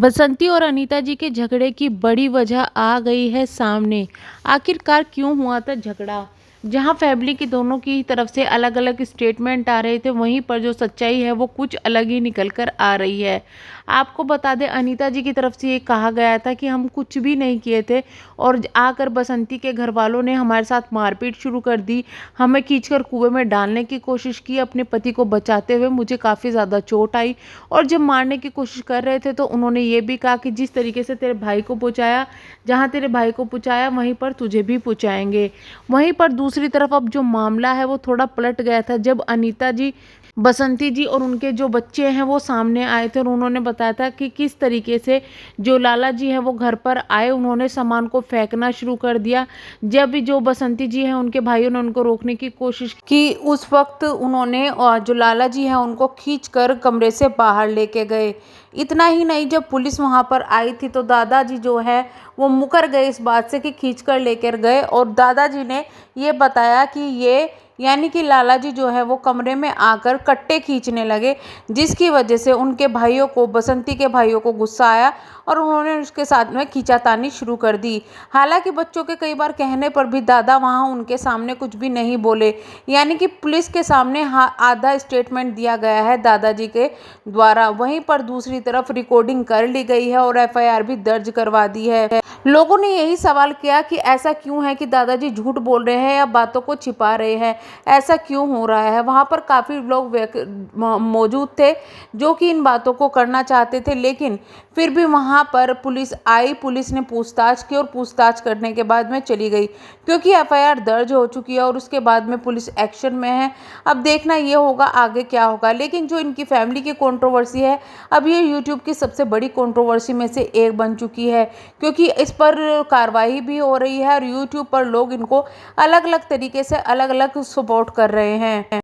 बसंती और अनीता जी के झगड़े की बड़ी वजह आ गई है सामने। आखिरकार क्यों हुआ था झगड़ा? जहां फैमिली की दोनों की तरफ से अलग अलग स्टेटमेंट आ रहे थे, वहीं पर जो सच्चाई है वो कुछ अलग ही निकल कर आ रही है। आपको बता दें, अनीता जी की तरफ से ये कहा गया था कि हम कुछ भी नहीं किए थे और आकर बसंती के घर वालों ने हमारे साथ मारपीट शुरू कर दी। हमें खींचकर कुएं में डालने की कोशिश की। अपने पति को बचाते हुए मुझे काफ़ी ज़्यादा चोट आई और जब मारने की कोशिश कर रहे थे तो उन्होंने ये भी कहा कि जिस तरीके से तेरे भाई को पहुंचाया, जहां तेरे भाई को पहुंचाया वहीं पर तुझे भी पहुंचाएंगे। वहीं पर दूसरी तरफ अब जो मामला है वो थोड़ा पलट गया था, जब अनीता जी, बसंती जी और उनके जो बच्चे हैं वो सामने आए थे और उन्होंने बताया था कि किस तरीके से जो लाला जी हैं वो घर पर आए, उन्होंने सामान को फेंकना शुरू कर दिया। जब भी जो बसंती जी हैं उनके भाइयों ने उनको रोकने की कोशिश की, उस वक्त उन्होंने जो लाला जी हैं उनको खींचकर कमरे से बाहर लेके गए। इतना ही नहीं, जब पुलिस वहां पर आई थी तो दादाजी जो है वो मुकर गए इस बात से कि खींचकर लेकर गए, और दादाजी ने ये बताया कि ये यानी कि लाला जी जो है वो कमरे में आकर कट्टे खींचने लगे, जिसकी वजह से उनके भाइयों को, बसंती के भाइयों को गुस्सा आया और उन्होंने उसके साथ में खींचातानी शुरू कर दी। हालांकि बच्चों के कई बार कहने पर भी दादा वहां उनके सामने कुछ भी नहीं बोले, यानी कि पुलिस के सामने आधा स्टेटमेंट दिया गया है दादाजी के द्वारा। वहीं पर दूसरी तरफ रिकॉर्डिंग कर ली गई है और एफआईआर भी दर्ज करवा दी है। लोगों ने यही सवाल किया कि ऐसा क्यों है कि दादाजी झूठ बोल रहे हैं या बातों को छिपा रहे हैं, ऐसा क्यों हो रहा है। वहां पर काफी लोग मौजूद थे जो कि इन बातों को करना चाहते थे, लेकिन फिर भी वहां पर पुलिस आई, पुलिस ने पूछताछ की और पूछताछ करने के बाद में चली गई, क्योंकि एफआईआर दर्ज हो चुकी है और उसके बाद में पुलिस एक्शन में है। अब देखना ये होगा आगे क्या होगा। लेकिन जो इनकी फैमिली की कंट्रोवर्सी है, अब ये यूट्यूब की सबसे बड़ी कंट्रोवर्सी में से एक बन चुकी है, क्योंकि इस पर कार्रवाई भी हो रही है और यूट्यूब पर लोग इनको अलग अलग तरीके से अलग अलग सपोर्ट कर रहे हैं।